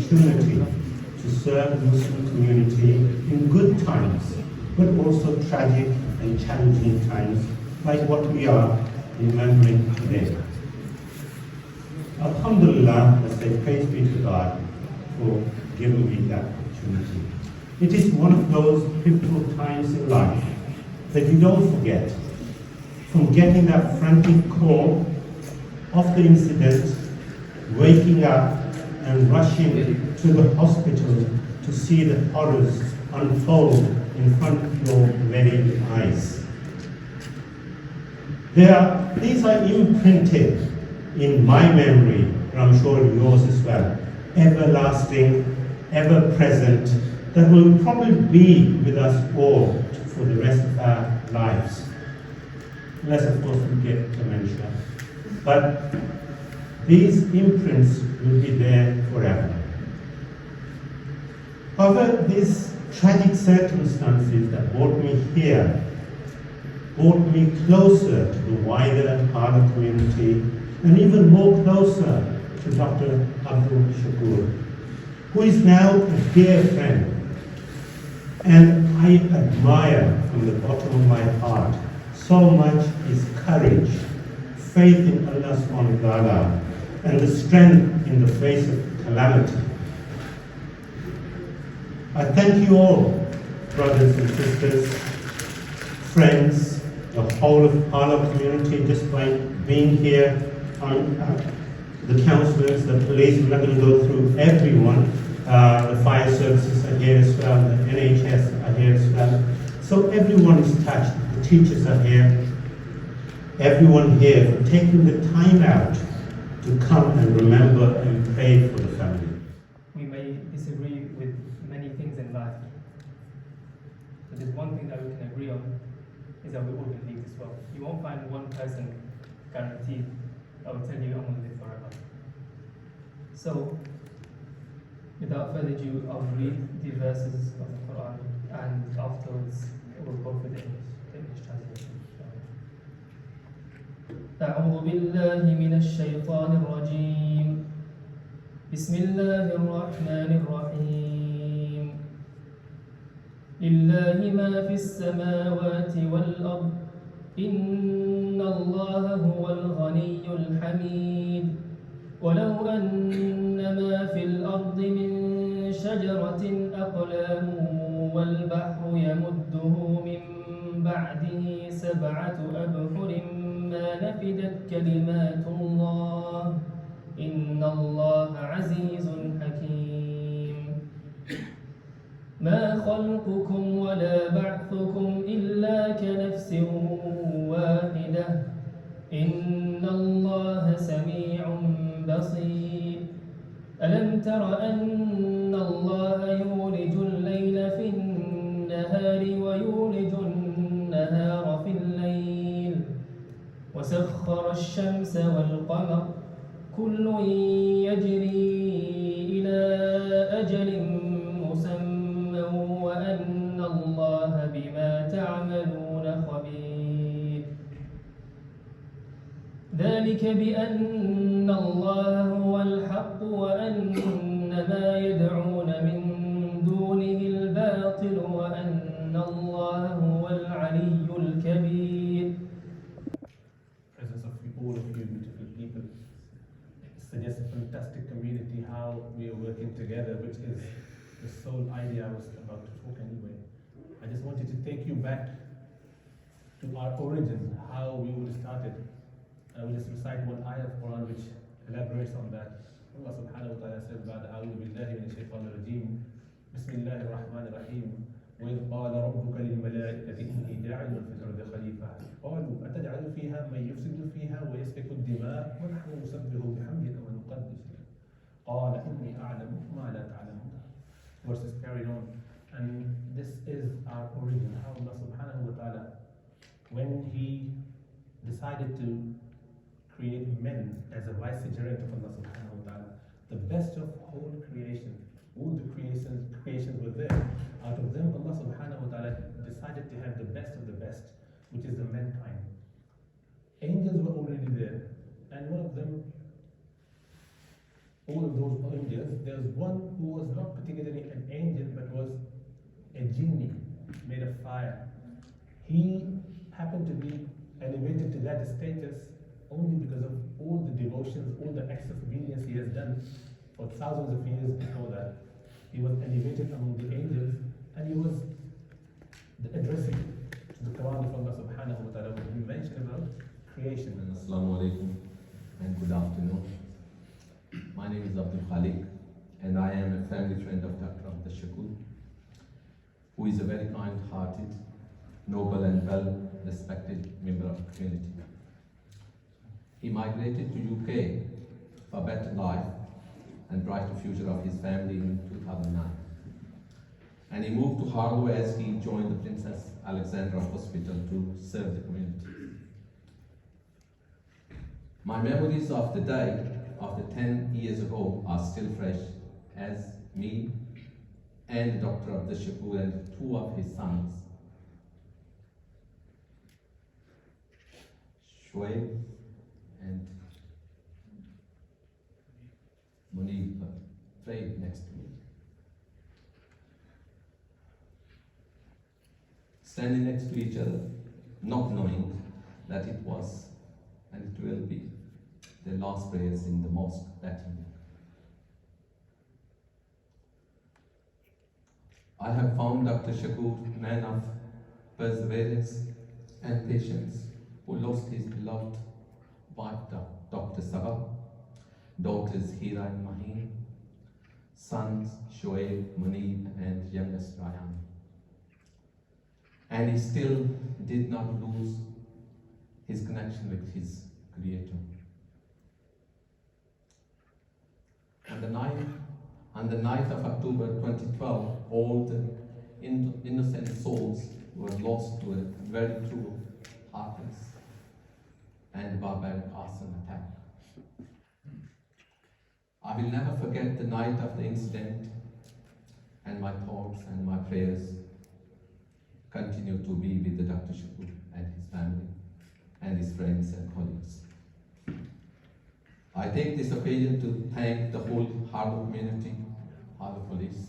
opportunity to serve the Muslim community in good times, but also tragic and challenging times like what we are remembering today. Alhamdulillah, I say praise be to God for giving me that opportunity. It is one of those pivotal times in life that you don't forget. From getting that frantic call of the incident, waking up and rushing to the hospital to see the horrors unfold in front of your very eyes. These are imprinted in my memory, and I'm sure yours as well, everlasting, ever present, that will probably be with us all for the rest of our lives. Unless, of course, we get dementia. But these imprints will be there forever. However, these tragic circumstances that brought me here brought me closer to the wider Harlow community and even more closer to Dr. Abdul Shakoor, who is now a dear friend. And I admire from the bottom of my heart so much his courage, faith in Allah subhanahu wa ta'ala, and the strength in the face of calamity. I thank you all, brothers and sisters, friends, the whole of Harlow community, just by being here, the councillors, the police. I'm not going to go through everyone. The fire services are here as well, the NHS are here as well. So everyone is touched, the teachers are here, everyone here for taking the time out to come and remember and pray for the family. We may disagree with many things in life, but there's one thing that we can agree on, is that we all believe this world. You won't find one person guaranteed that will tell you, I'm going to live forever. So, without further ado, I'll read the verses of the Quran, and afterwards we'll go for the English translation. أعوذ بالله من الشيطان الرجيم. بسم الله الرحمن الرحيم. لله ما في السماوات والأرض إن الله هو الغني الحميد ولو أن ما في الأرض من شجرة أقلام والبحر يمده من بعده سبعة أبحر ما نفدت كلمات الله إن الله عزيز حكيم. ما خلقكم ولا بعثكم إلا كنفس واحدة إن الله سميع بصير. ألم تر أن الله يولج الليل في النهار ويولج النهار في الليل وسخر الشمس والقمر كل يجري إلى أجل مسمى وأن الله بما تعملون خبير. ذلك بأن الله هو الحق وأن ما يدعون من دونه الباطل وأن الله هو العلي الكبير. Presence of all of you beautiful people suggests a fantastic community, how we are working together, which is the sole idea I was about to talk anyway. I just wanted to take you back to our origins, how we all started. I will just recite one ayah of Quran which elaborates on that. Allah subhanahu wa ta'ala says, بعد أعوذ بالله من الشيطان الرجيم بسم الله الرحمن الرحيم وإذ قال ربك للملائكة إني جاعل في الأرض خليفة قالوا أتجعل فيها من يفسد فيها ويسفك الدماء ونحن نسبح بحمدك ونقدس لك قال إني أعلم ما لا تعلمون. Verses carried on, and this is our origin, how Allah subhanahu wa ta'ala, when He decided to create men as a vicegerent of Allah subhanahu wa ta'ala, the best of whole creation, all the creations were there. Out of them, Allah subhanahu wa ta'ala decided to have the best of the best, which is the mankind. Angels were already there, and one of them, all of those angels, there was one who his status only because of all the devotions, all the acts of obedience he has done for thousands of years before that. He was elevated among the angels, and he was addressing to the command of Allah subhanahu wa ta'ala when he mentioned about creation. Assalamu alaikum and good afternoon. My name is Abdul Khalik, and I am a family friend of Dr. Shakoor, who is a very kind-hearted, noble and well-respected member of the community. He migrated to UK for a better life and brighter future of his family in 2009. And he moved to Harlow as he joined the Princess Alexandra Hospital to serve the community. My memories of the day of the 10 years ago are still fresh, as me and Dr. Shakoor and two of his sons, Shoaib and Munib, prayed next to me. Standing next to each other, not knowing that it was and it will be their last prayers in the mosque that evening. I have found Dr. Shakoor a man of perseverance and patience, who lost his beloved wife, Dr. Sabah, daughters Hira and Maheen, sons Shoaib, Munib, and youngest Ryan. And he still did not lose his connection with his Creator. On the night of October 2012, all the innocent souls were lost to a very cruel, heartless, and barbaric arson attack. I will never forget the night of the incident, and my thoughts and my prayers continue to be with Dr. Shakoor and his family and his friends and colleagues. I take this occasion to thank the whole Harlow community, Harlow Police,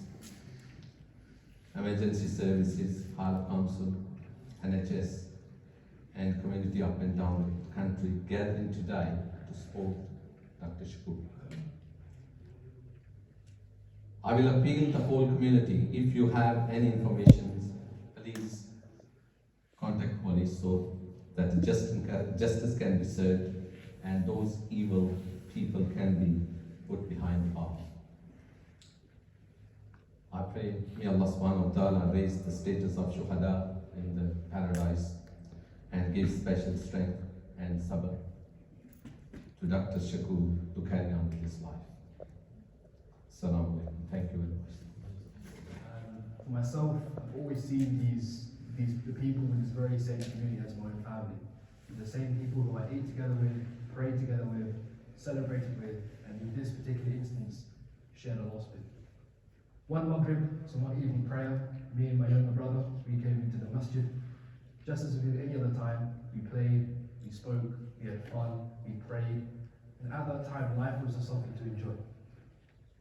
Emergency Services, Harlow Council, NHS, and community up and down the country gathering today to support Dr. Shakoor. I will appeal to the whole community, if you have any information, please contact police so that justice can be served and those evil people can be put behind bars. I pray, may Allah subhanahu wa ta'ala raise the status of shuhada in the paradise and give special strength and sabr to Dr. Shakoor to carry on with his life. Assalamu alaikum. Thank you very much. For myself, I've always seen the people in this very same community as my own family. The same people who I ate together with, prayed together with, celebrated with, and in this particular instance, shared a loss with. One Maghrib, so one evening prayer, me and my younger brother, we came into the masjid. Just as we did any other time, we played, we spoke, we had fun, we prayed, and at that time, life was just something to enjoy.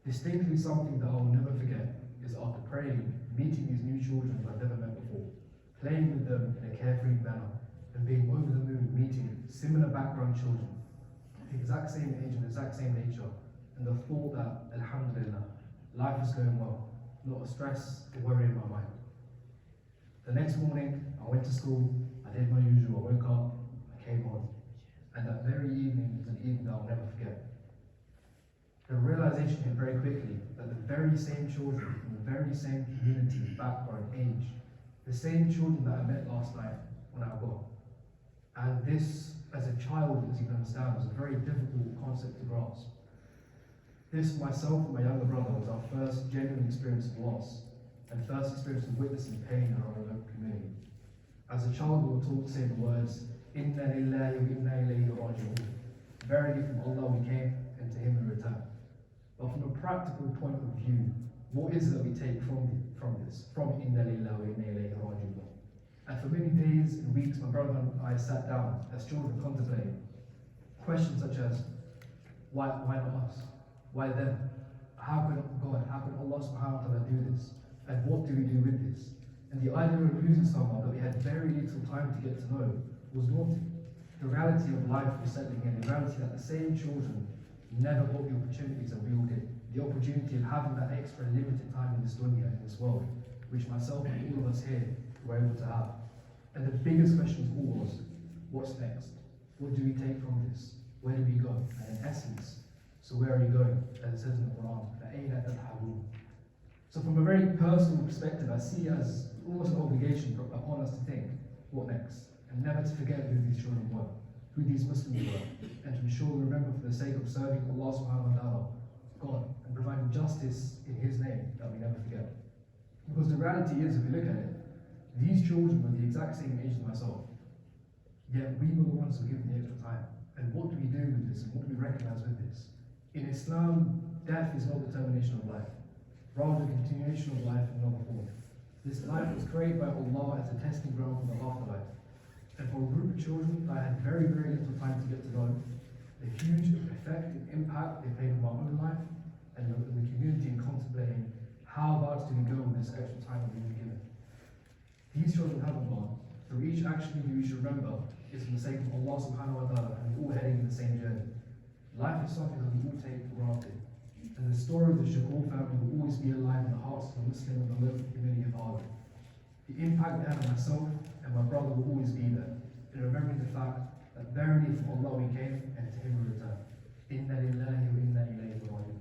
Distinctly something that I will never forget is after praying, meeting these new children who I've never met before, playing with them in a carefree manner, and being over the moon, meeting similar background children, the exact same age and the exact same nature, and the thought that, alhamdulillah, life is going well, not a stress or worry in my mind. The next morning, I went to school, I did my usual, I woke up, I came home, and that very evening was an evening that I'll never forget. The realization came very quickly that the very same children from the very same community, background, age, the same children that I met last night when I got. And this, as a child, as you can understand, was a very difficult concept to grasp. This, myself and my younger brother, was our first genuine experience of loss and first experience of witnessing pain in our own local community. As a child, we were taught to say the words, Inna lillahi wa inna ilayhi raji'un. Verily from Allah we came, and to Him we return. But from a practical point of view, what is it that we take from this? From Inna lillahi wa inna ilayhi raji'un. And for many days and weeks, my brother and I sat down as children contemplating questions such as, why not us? Why them? How can God, how can Allah subhanahu wa ta'ala do this? And what do we do with this? And the idea of losing someone that we had very little time to get to know was daunting. the reality of life was settling in, the reality that the same children never got the opportunities that we all did, the opportunity of having that extra limited time in this dunya, in this world, which myself and all of us here were able to have. And the biggest question of all was, what's next? What do we take from this? Where do we go? And in essence, so where are you going? As it says in the Quran, فَأَيْنَ تَذْهَبُونَ. So from a very personal perspective, I see it as almost an obligation upon us to think, what next? And never to forget who these children were, who these Muslims were, and to ensure we remember for the sake of serving Allah subhanahu wa ta'ala, God, and providing justice in His name, that we never forget. Because the reality is, if you look at it, these children were the exact same age as myself, yet we were the ones who were given the extra time. And what do we do with this, and what do we recognize with this? In Islam, death is not the termination of life, rather the continuation of life in another form. This life was created by Allah as a testing ground for the afterlife. And for a group of children that I had very, very little time to get to know, the huge effect and impact they played on my own life and the community in contemplating how about do we go with this extra time that we were given. These children haven't gone, so each action we should remember is for the sake of Allah subhanahu wa ta'ala, and we're all heading in the same journey. Life is something that we all take for granted. And the story of the Shakoor family will always be alive in the hearts of the Muslim and the local community of Harlow. The impact they had on myself and my brother will always be there, in remembering the fact that verily from Allah we came and to Him we return. Inna lillahi wa inna ilayhi raji'un.